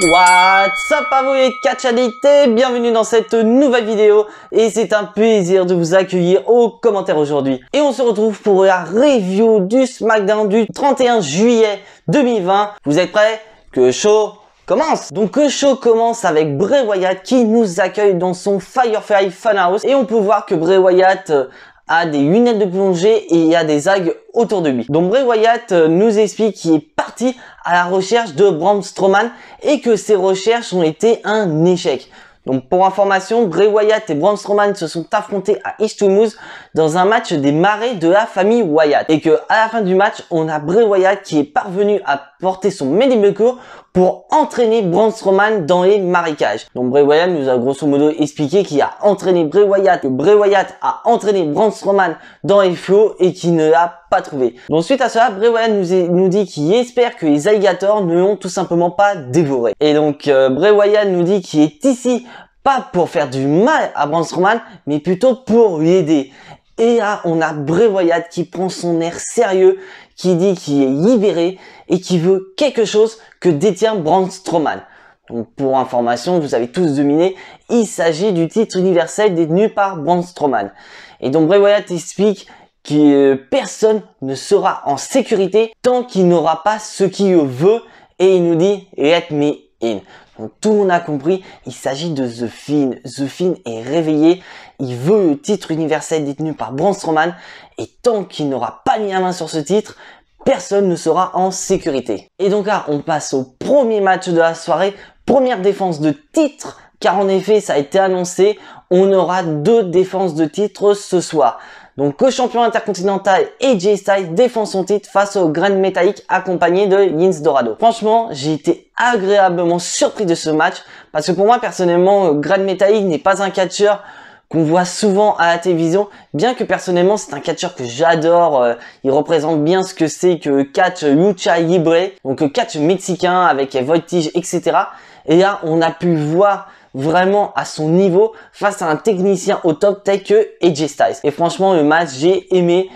What's up à vous les catch addicts et bienvenue dans cette nouvelle vidéo et c'est un plaisir de vous accueillir aux commentaires aujourd'hui. Et on se retrouve pour la review du SmackDown du 31 juillet 2020. Vous êtes prêts? Que show commence! Donc le show commence avec Bray Wyatt qui nous accueille dans son Firefly Funhouse et on peut voir que Bray Wyatt a des lunettes de plongée et il y a des algues autour de lui. Donc Bray Wyatt nous explique qu'il est parti à la recherche de Braun Strowman et que ses recherches ont été un échec. Donc pour information, Bray Wyatt et Braun Strowman se sont affrontés à East-Moose dans un match des marais de la famille Wyatt. Et que à la fin du match, on a Bray Wyatt qui est parvenu à porter son Medibreaker pour entraîner Braun Strowman dans les marécages. Donc Bray Wyatt nous a grosso modo expliqué qu'il a entraîné Bray Wyatt, que Bray Wyatt a entraîné Braun Strowman dans les flots et qu'il ne l'a pas trouvé. Donc suite à cela, Bray Wyatt nous dit qu'il espère que les alligators ne l'ont tout simplement pas dévoré. Et donc Bray Wyatt nous dit qu'il est ici pas pour faire du mal à Braun Strowman, mais plutôt pour l'aider. Et là, on a Bray Wyatt qui prend son air sérieux, qui dit qu'il est libéré et qui veut quelque chose que détient Braun Strowman. Donc pour information, vous avez tous deviné, il s'agit du titre universel détenu par Braun Strowman. Et donc Bray Wyatt explique que personne ne sera en sécurité tant qu'il n'aura pas ce qu'il veut et il nous dit « Let me in ». Donc tout le monde a compris, il s'agit de The Fiend. The Fiend est réveillé, il veut le titre universel détenu par Braun Strowman et tant qu'il n'aura pas mis la main sur ce titre, personne ne sera en sécurité. Et donc là, on passe au premier match de la soirée, première défense de titre, car en effet, ça a été annoncé, on aura 2 défenses de titre ce soir. Donc le champion intercontinental AJ Styles défend son titre face au Grand Metalik accompagné de Lince Dorado. Franchement, j'ai été agréablement surpris de ce match parce que pour moi personnellement, Grand Metalik n'est pas un catcheur qu'on voit souvent à la télévision, bien que personnellement c'est un catcheur que j'adore, il représente bien ce que c'est que catch lucha libre, donc le catch mexicain avec les voltiges, etc. Et là on a pu voir vraiment à son niveau face à un technicien au top tel que AJ Styles. Et franchement le match j'ai aimé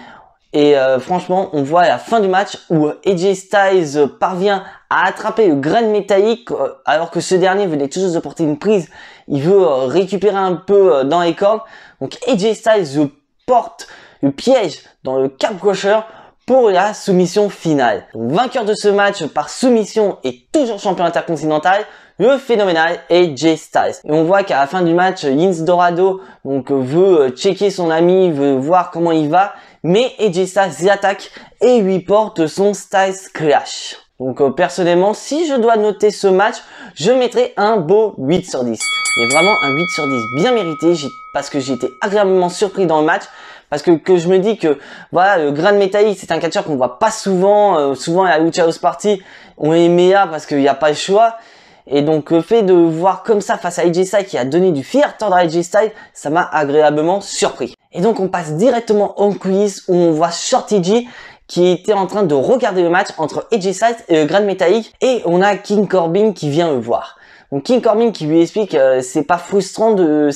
et franchement on voit à la fin du match où AJ Styles parvient à attraper le Grand Metalik alors que ce dernier venait tout juste de porter une prise. Il veut récupérer un peu dans les cordes. Donc AJ Styles porte le piège dans le Cap Crusher pour la soumission finale. Donc, vainqueur de ce match par soumission et toujours champion intercontinental, le phénoménal AJ Styles. Et on voit qu'à la fin du match, Lince Dorado veut checker son ami, veut voir comment il va, mais AJ Styles attaque et lui porte son Styles Clash. Donc personnellement, si je dois noter ce match, je mettrai un beau 8 sur 10. Mais vraiment un 8 sur 10 bien mérité parce que j'ai été agréablement surpris dans le match. Parce que je me dis que voilà, le Grand Metalik c'est un catcheur qu'on voit pas souvent. Souvent à la Lucha House Party, on est meilleur parce qu'il n'y a pas le choix. Et donc le fait de voir comme ça face à AJ Styles qui a donné du fil à retordre à AJ Styles, ça m'a agréablement surpris. Et donc on passe directement en coulisses où on voit Shorty G qui était en train de regarder le match entre AJ Styles et le Grand Metalik et on a King Corbin qui vient le voir. Donc King Corbin qui lui explique c'est frustrant de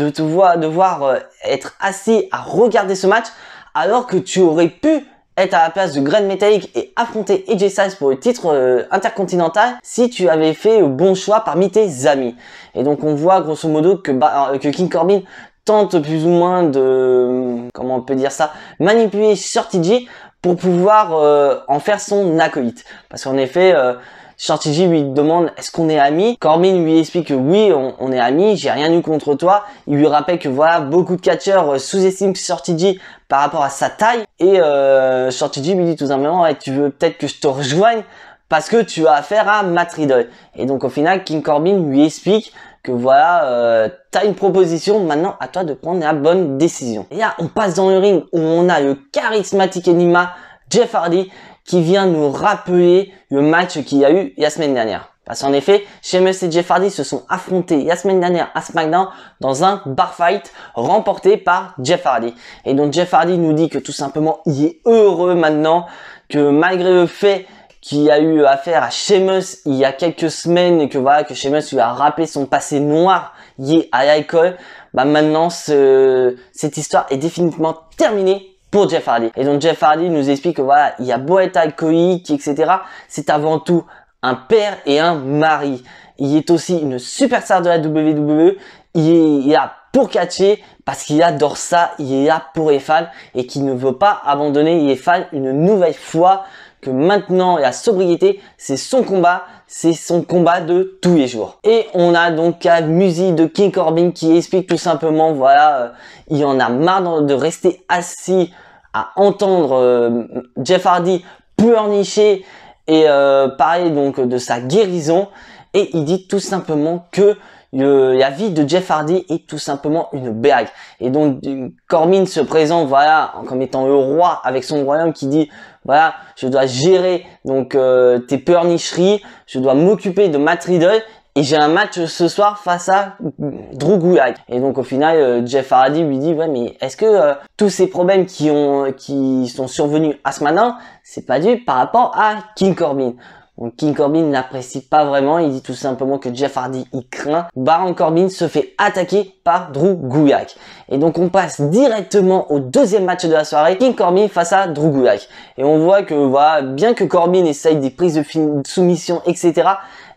te voir être assis à regarder ce match alors que tu aurais pu être à la place de Grand Metalik et affronter AJ Styles pour le titre intercontinental si tu avais fait le bon choix parmi tes amis. Et donc on voit grosso modo que King Corbin tente plus ou moins de, comment on peut dire ça, manipuler Shorty G pour pouvoir en faire son acolyte. Parce qu'en effet, Shorty G lui demande est-ce qu'on est amis. Corbin lui explique que oui, on est amis, j'ai rien eu contre toi. Il lui rappelle que voilà, beaucoup de catcheurs sous-estiment Shorty G par rapport à sa taille. Et Shorty G lui dit tout simplement ouais, tu veux peut-être que je te rejoigne parce que tu as affaire à Matt Riddle. Et donc au final, King Corbin lui explique que voilà, t'as une proposition, maintenant à toi de prendre la bonne décision. Et là, on passe dans le ring où on a le charismatique Enigma Jeff Hardy qui vient nous rappeler le match qu'il y a eu la semaine dernière. Parce qu'en effet, Sheamus et Jeff Hardy se sont affrontés la semaine dernière à SmackDown dans un bar fight remporté par Jeff Hardy. Et donc Jeff Hardy nous dit que tout simplement il est heureux maintenant, que malgré le fait qu'il a eu affaire à Sheamus il y a quelques semaines et que voilà que Sheamus lui a rappelé son passé noir lié à l'alcool, bah maintenant cette histoire est définitivement terminée pour Jeff Hardy. Et donc Jeff Hardy nous explique que voilà, il y a beau être alcoolique, etc. C'est avant tout un père et un mari. Il est aussi une superstar de la WWE. Il est là pour catcher parce qu'il adore ça. Il est là pour les fans et qu'il ne veut pas abandonner les fans une nouvelle fois. Que maintenant la sobriété, c'est son combat de tous les jours. Et on a donc la musique de King Corbin qui explique tout simplement, voilà, il en a marre de rester assis à entendre Jeff Hardy pleurnicher et parler donc de sa guérison. Et il dit tout simplement que la vie de Jeff Hardy est tout simplement une blague. Et donc Corbin se présente, voilà, comme étant le roi avec son royaume, qui dit, voilà, je dois gérer donc tes pleurnicheries, je dois m'occuper de Matt Riddle et j'ai un match ce soir face à Drew Gulak. Et donc au final, Jeff Hardy lui dit, ouais, mais est-ce que tous ces problèmes qui sont survenus à ce matin, c'est pas dû par rapport à King Corbin? Donc King Corbin n'apprécie pas vraiment, il dit tout simplement que Jeff Hardy il craint. Baron Corbin se fait attaquer par Drew Gulak. Et donc on passe directement au deuxième match de la soirée, King Corbin face à Drew Gulak. Et on voit que voilà, bien que Corbin essaye des prises de soumission, etc.,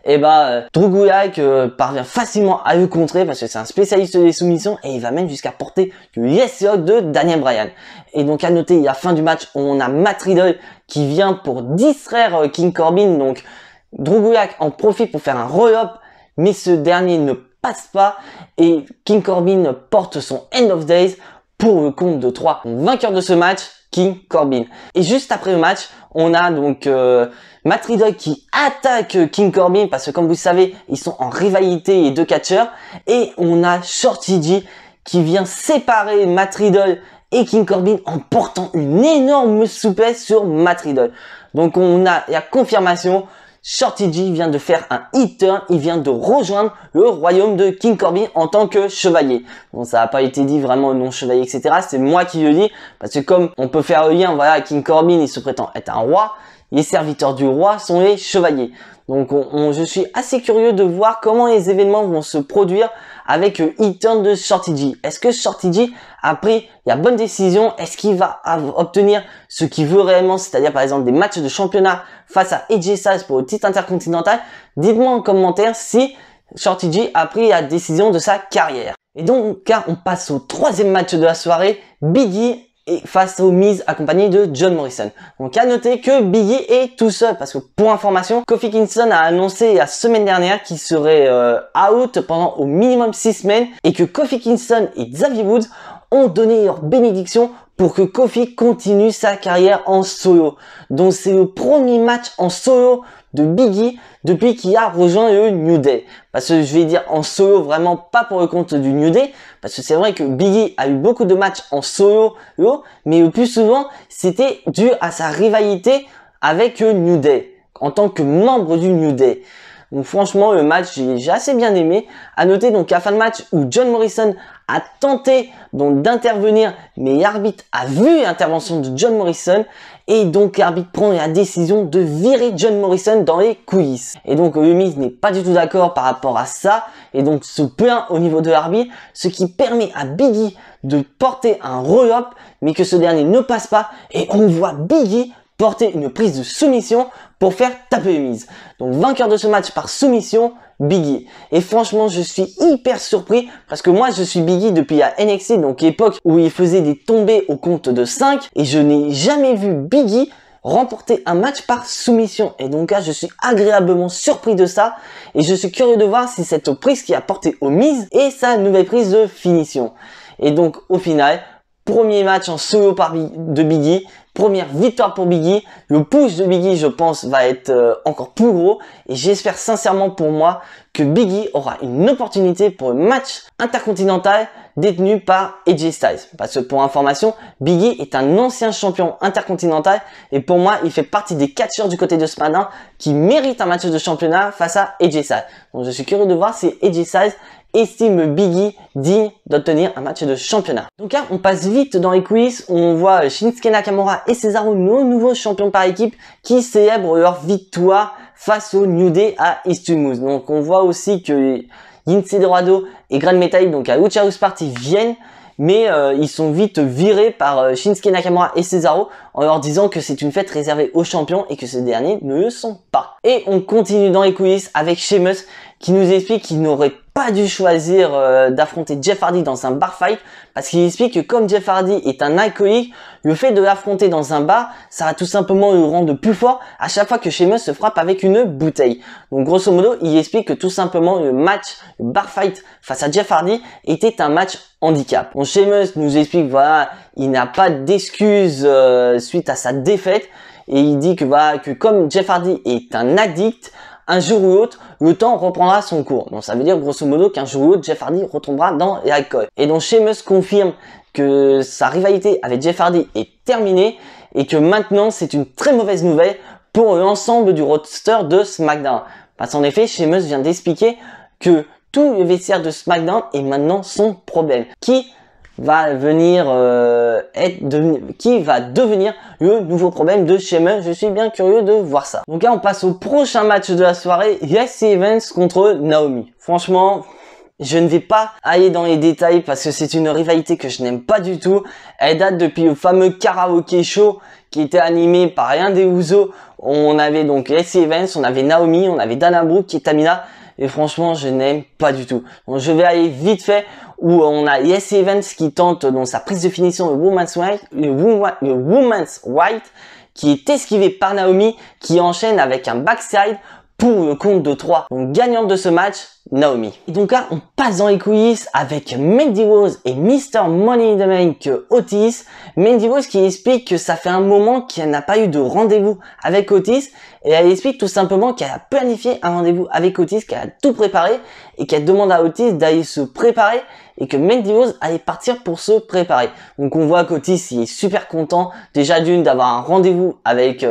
et Drew Gulak parvient facilement à le contrer parce que c'est un spécialiste des soumissions et il va même jusqu'à porter le Yes Lock de Daniel Bryan. Et donc à noter, à la fin du match, on a Matt Riddle qui vient pour distraire King Corbin. Donc Drew Gulak en profite pour faire un roll-up, mais ce dernier ne passe pas et King Corbin porte son End of Days pour le compte de 3. Donc, vainqueur de ce match, King Corbin. Et juste après le match, on a donc Matt Riddle qui attaque King Corbin parce que comme vous le savez, ils sont en rivalité les deux catcheurs. Et on a Shorty G qui vient séparer Matt Riddle et King Corbin en portant une énorme souplesse sur Matt Riddle. Donc on a la confirmation, Shorty G vient de faire un hit turn, il vient de rejoindre le royaume de King Corbin en tant que chevalier. Bon, ça n'a pas été dit vraiment non chevalier, etc. C'est moi qui le dis, parce que comme on peut faire le lien, voilà, King Corbin, il se prétend être un roi, les serviteurs du roi sont les chevaliers. Donc je suis assez curieux de voir comment les événements vont se produire avec le hit turn de Shorty G. Est-ce que Shorty G a pris la bonne décision? Est-ce qu'il va obtenir ce qu'il veut réellement, c'est-à-dire par exemple des matchs de championnat face à AJ Styles pour le titre intercontinental? Dites-moi en commentaire si Shorty G a pris la décision de sa carrière. Et donc car on passe au troisième match de la soirée, Big E et face au Miz accompagné de John Morrison. Donc à noter que Big E est tout seul parce que pour information, Kofi Kingston a annoncé la semaine dernière qu'il serait out pendant au minimum 6 semaines et que Kofi Kingston et Xavier Woods ont donné leur bénédiction pour que Kofi continue sa carrière en solo. Donc c'est le premier match en solo de Big E depuis qu'il a rejoint le New Day. Parce que je vais dire en solo, vraiment pas pour le compte du New Day, parce que c'est vrai que Big E a eu beaucoup de matchs en solo, mais le plus souvent, c'était dû à sa rivalité avec le New Day, en tant que membre du New Day. Donc franchement, le match, j'ai assez bien aimé. À noter donc à la fin de match où John Morrison a tenté donc d'intervenir, mais l'arbitre a vu l'intervention de John Morrison et donc l'arbitre prend la décision de virer John Morrison dans les coulisses. Et donc le Miz n'est pas du tout d'accord par rapport à ça et donc se plaint au niveau de l'arbitre, ce qui permet à Big E de porter un roll-up, mais que ce dernier ne passe pas et on voit Big E porter une prise de soumission pour faire taper le Miz. Donc vainqueur de ce match par soumission, Big E. Et franchement, je suis hyper surpris parce que moi, je suis Big E depuis la NXT, donc l'époque où il faisait des tombées au compte de 5 et je n'ai jamais vu Big E remporter un match par soumission. Et donc là, je suis agréablement surpris de ça et je suis curieux de voir si cette prise qui a porté au Miz est sa nouvelle prise de finition. Et donc au final, premier match en solo de Big E, première victoire pour Big E. Le push de Big E, je pense, va être encore plus gros. Et j'espère sincèrement pour moi que Big E aura une opportunité pour le match intercontinental détenu par AJ Styles. Parce que pour information, Big E est un ancien champion intercontinental. Et pour moi, il fait partie des catcheurs du côté de SmackDown qui méritent un match de championnat face à AJ Styles. Donc je suis curieux de voir si AJ Styles estime Big E digne d'obtenir un match de championnat. Donc là, on passe vite dans les coulisses. On voit Shinsuke Nakamura et Cesaro, nos nouveaux champions par équipe, qui célèbrent leur victoire face au New Day à Eastwood. Donc on voit aussi que Lince Dorado et Grand Metalik, donc à Lucha House Party, viennent. mais ils sont vite virés par Shinsuke Nakamura et Cesaro en leur disant que c'est une fête réservée aux champions et que ces derniers ne le sont pas. Et on continue dans les coulisses avec Sheamus qui nous explique qu'il n'aurait pas dû choisir d'affronter Jeff Hardy dans un bar fight parce qu'il explique que comme Jeff Hardy est un alcoolique, le fait de l'affronter dans un bar, ça va tout simplement le rendre plus fort à chaque fois que Sheamus se frappe avec une bouteille. Donc grosso modo, il explique que tout simplement le bar fight face à Jeff Hardy était un match handicap. Donc Sheamus nous explique voilà, il n'a pas d'excuses suite à sa défaite et il dit que voilà que comme Jeff Hardy est un addict, un jour ou l'autre, le temps reprendra son cours. Donc ça veut dire grosso modo qu'un jour ou l'autre, Jeff Hardy retombera dans l'alcool. Et donc Sheamus confirme que sa rivalité avec Jeff Hardy est terminée et que maintenant c'est une très mauvaise nouvelle pour l'ensemble du roster de SmackDown. Parce qu'en effet, Sheamus vient d'expliquer que tout le vestiaire de SmackDown est maintenant son problème. Qui va devenir le nouveau problème de Sheamus. Je suis bien curieux de voir ça. Donc là, on passe au prochain match de la soirée. Lacey Evans contre Naomi. Franchement, je ne vais pas aller dans les détails parce que c'est une rivalité que je n'aime pas du tout. Elle date depuis le fameux karaoké show qui était animé par l'un des Usos. On avait donc Lacey Evans, on avait Naomi, on avait Dana Brooke et Tamina. Et franchement, je n'aime pas du tout. Donc je vais aller vite fait où on a Lacey Evans qui tente dans sa prise de finition le Woman's Right qui est esquivé par Naomi qui enchaîne avec un backside pour le compte de 3. Donc gagnante de ce match, Naomi. Et donc là, on passe dans les coulisses avec Mandy Rose et Mr. Money in the Bank Otis. Mandy Rose qui explique que ça fait un moment qu'elle n'a pas eu de rendez-vous avec Otis. Et elle explique tout simplement qu'elle a planifié un rendez-vous avec Otis, qu'elle a tout préparé et qu'elle demande à Otis d'aller se préparer et que Mandy Rose allait partir pour se préparer. Donc on voit qu'Otis il est super content déjà d'une d'avoir un rendez-vous avec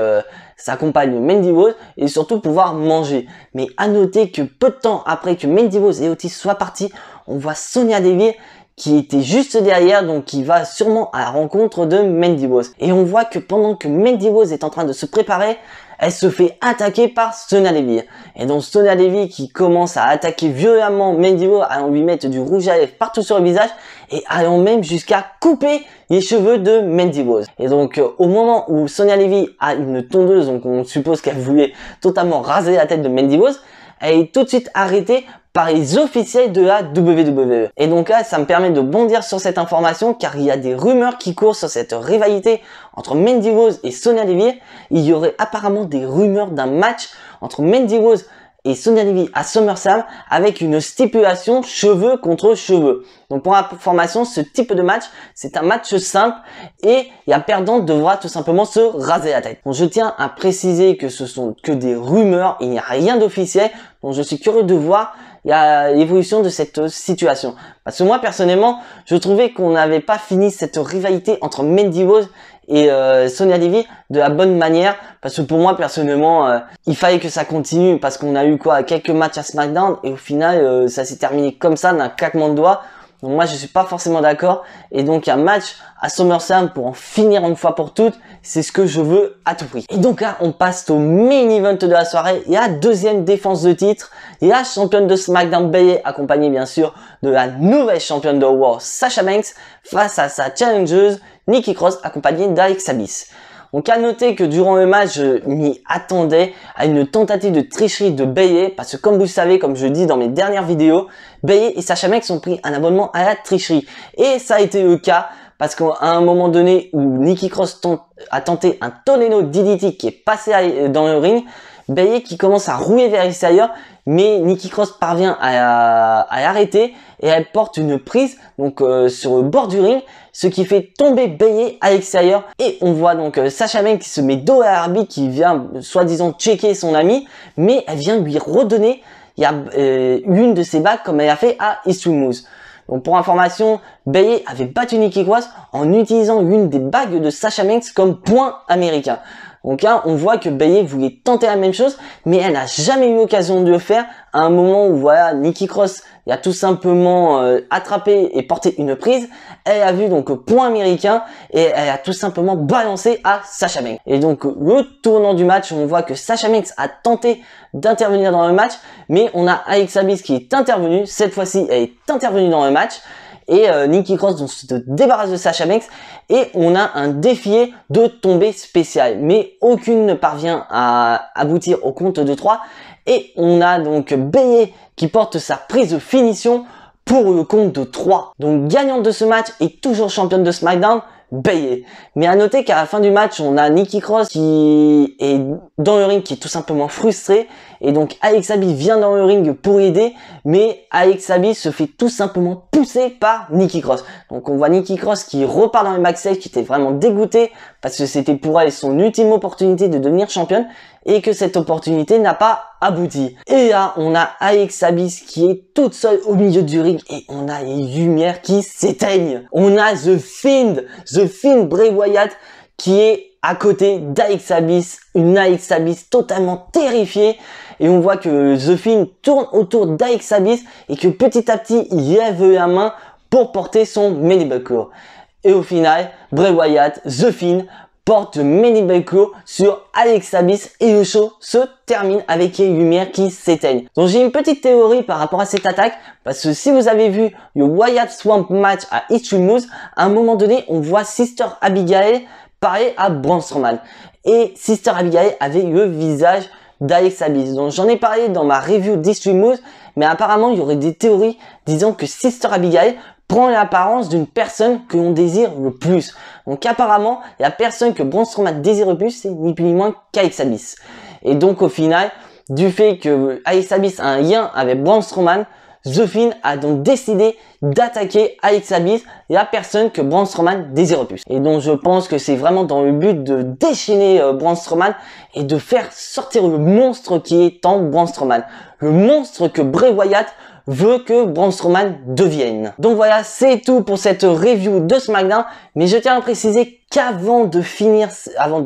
sa compagne Mandy Rose et surtout pouvoir manger. Mais à noter que peu de temps après que Mandy Rose et Otis soient partis, on voit Sonya Deville qui était juste derrière, donc qui va sûrement à la rencontre de Mandy Rose. Et on voit que pendant que Mandy Rose est en train de se préparer, elle se fait attaquer par Sonya Deville. Et donc Sonya Deville qui commence à attaquer violemment Mandy Rose, allant lui mettre du rouge à lèvres partout sur le visage et allant même jusqu'à couper les cheveux de Mandy Rose. Et donc au moment où Sonya Deville a une tondeuse, donc on suppose qu'elle voulait totalement raser la tête de Mandy Rose, elle est tout de suite arrêtée par les officiels de la WWE. Et donc là, ça me permet de bondir sur cette information car il y a des rumeurs qui courent sur cette rivalité entre Mandy Rose et Sonya Deville. Il y aurait apparemment des rumeurs d'un match entre Mandy Rose et Sonya Deville à SummerSlam avec une stipulation cheveux contre cheveux. Donc pour information, ce type de match, c'est un match simple et la perdante devra tout simplement se raser la tête. Donc je tiens à préciser que ce sont que des rumeurs, il n'y a rien d'officiel. Donc je suis curieux de voir l'évolution de cette situation. Parce que moi personnellement, je trouvais qu'on n'avait pas fini cette rivalité entre Mandy Rose et Sonya Deville de la bonne manière, parce que pour moi personnellement il fallait que ça continue parce qu'on a eu quelques matchs à SmackDown et au final ça s'est terminé comme ça d'un claquement de doigts. Donc moi je suis pas forcément d'accord et donc un match à SummerSlam pour en finir une fois pour toutes, c'est ce que je veux à tout prix. Et donc là on passe au main event de la soirée, la deuxième défense de titre, la championne de SmackDown Bayley accompagnée bien sûr de la nouvelle championne de Raw Sasha Banks face à sa challengeuse Nikki Cross accompagnée d'Alexa Bliss. Donc à noter que durant le match, je m'y attendais à une tentative de tricherie de Bayley parce que comme vous le savez, comme je dis dans mes dernières vidéos, Bayley et Sasha Banks ont pris un abonnement à la tricherie. Et ça a été le cas parce qu'à un moment donné où Nikki Cross a tenté un Tornado DDT qui est passé dans le ring, Bayley qui commence à rouler vers l'extérieur, mais Nikki Cross parvient à l'arrêter et elle porte une prise donc sur le bord du ring, ce qui fait tomber Bayley à l'extérieur et on voit donc Sasha Banks qui se met dos à l'arbitre qui vient soi-disant checker son ami, mais elle vient lui redonner une de ses bagues comme elle a fait à Extreme. Donc pour information, Bayley avait battu Nikki Cross en utilisant une des bagues de Sasha Banks comme point américain. Donc là, on voit que Bayley voulait tenter la même chose, mais elle n'a jamais eu l'occasion de le faire à un moment où voilà, Nikki Cross a tout simplement attrapé et porté une prise. Elle a vu donc point américain et elle a tout simplement balancé à Sasha Banks. Et donc le tournant du match, on voit que Sasha Banks a tenté d'intervenir dans le match, mais on a Alexa Bliss qui est intervenue. Cette fois-ci, elle est intervenue dans le match. et Nikki Cross donc, se débarrasse de Sasha Banks et on a un défi de tombée spéciale, mais aucune ne parvient à aboutir au compte de 3 et on a donc Bayley qui porte sa prise de finition pour le compte de 3. Donc gagnante de ce match et toujours championne de SmackDown, Bayley. Mais à noter qu'à la fin du match, on a Nikki Cross qui est dans le ring, qui est tout simplement frustrée. Et donc Alexa Bliss vient dans le ring pour aider, mais Alexa Bliss se fait tout simplement pousser par Nikki Cross. Donc on voit Nikki Cross qui repart dans le backstage, qui était vraiment dégoûtée parce que c'était pour elle son ultime opportunité de devenir championne et que cette opportunité n'a pas abouti. Et là, on a Alexa Bliss qui est toute seule au milieu du ring et on a les lumières qui s'éteignent. On a The Fiend Bray Wyatt qui est à côté d'Alexa Bliss, une Alexa Bliss totalement terrifiée. Et on voit que The Fiend tourne autour d'Alexa Bliss et que petit à petit, il lève la main pour porter son Mandible. Et au final, Bray Wyatt, The Fiend, porte Mandible sur Alexa Bliss et le show se termine avec les lumières qui s'éteignent. Donc j'ai une petite théorie par rapport à cette attaque, parce que si vous avez vu le Wyatt Swamp match à Extreme Rules, à un moment donné, on voit Sister Abigail parler à Braun Strowman. Et Sister Abigail avait le visage d'Alexa Bliss. Donc j'en ai parlé dans ma review d'Extreme Rules, mais apparemment il y aurait des théories disant que Sister Abigail prend l'apparence d'une personne que l'on désire le plus. Donc apparemment, la personne que Braun Strowman désire le plus, c'est ni plus ni moins qu'Alexa Bliss. Et donc au final, du fait que Alexa Bliss a un lien avec Braun Strowman, The Fiend a donc décidé d'attaquer Alexa Bliss, la personne que Braun Strowman désire le plus. Et donc je pense que c'est vraiment dans le but de déchaîner Braun Strowman et de faire sortir le monstre qui est en Braun Strowman. Le monstre que Bray Wyatt veut que Braun Strowman devienne. Donc voilà, c'est tout pour cette review de SmackDown. Mais je tiens à préciser qu'avant de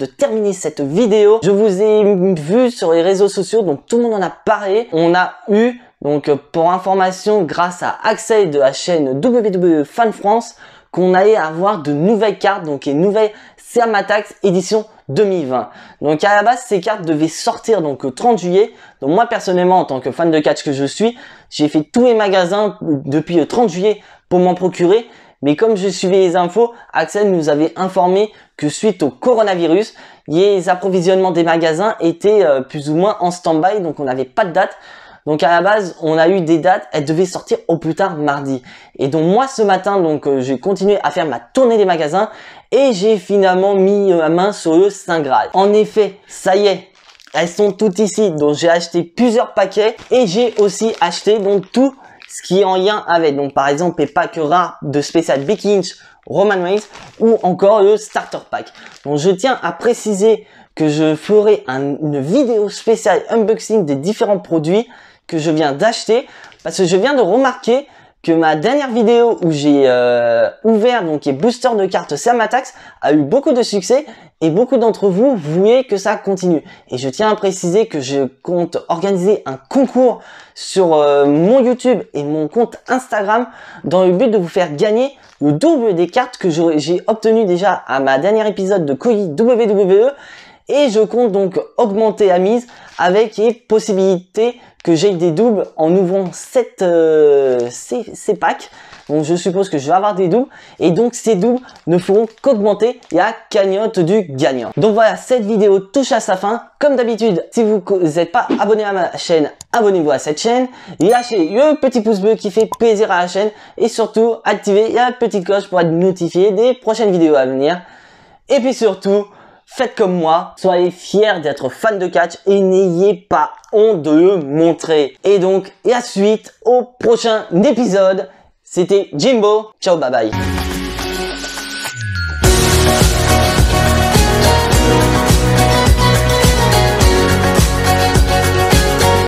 terminer cette vidéo, je vous ai vu sur les réseaux sociaux, donc tout le monde en a parlé. On a eu, donc pour information, grâce à Axel de la chaîne WWE Fan France, qu'on allait avoir de nouvelles cartes, donc les nouvelles Sermatax édition 2020. Donc à la base, ces cartes devaient sortir donc le 30 juillet. Donc moi personnellement, en tant que fan de catch que je suis, j'ai fait tous les magasins depuis le 30 juillet pour m'en procurer. Mais comme je suivais les infos, Axel nous avait informé que suite au coronavirus, les approvisionnements des magasins étaient plus ou moins en stand-by, donc on n'avait pas de date. Donc à la base, on a eu des dates, elles devaient sortir au plus tard mardi. Et donc moi ce matin, donc j'ai continué à faire ma tournée des magasins et j'ai finalement mis la main sur le Saint Graal. En effet, ça y est, elles sont toutes ici. Donc j'ai acheté plusieurs paquets et j'ai aussi acheté donc tout ce qui est en lien avec. Donc par exemple les packs rares de spécial Becky Lynch, Roman Reigns ou encore le Starter Pack. Donc je tiens à préciser que je ferai une vidéo spéciale unboxing des différents produits que je viens d'acheter, parce que je viens de remarquer que ma dernière vidéo où j'ai ouvert donc les boosters de cartes Sermatax a eu beaucoup de succès et beaucoup d'entre vous voulaient que ça continue. Et je tiens à préciser que je compte organiser un concours sur mon YouTube et mon compte Instagram dans le but de vous faire gagner le double des cartes que j'ai obtenues déjà à ma dernière épisode de Koei WWE. Et je compte donc augmenter la mise avec les possibilités que j'ai des doubles en ouvrant ces packs. Donc je suppose que je vais avoir des doubles. Et donc ces doubles ne feront qu'augmenter la cagnotte du gagnant. Donc voilà, cette vidéo touche à sa fin. Comme d'habitude, si vous n'êtes pas abonné à ma chaîne, abonnez-vous à cette chaîne. Lâchez le petit pouce bleu qui fait plaisir à la chaîne. Et surtout, activez la petite cloche pour être notifié des prochaines vidéos à venir. Et puis surtout, faites comme moi, soyez fiers d'être fan de catch et n'ayez pas honte de le montrer. Et donc, la suite au prochain épisode. C'était Jimbo. Ciao, bye bye.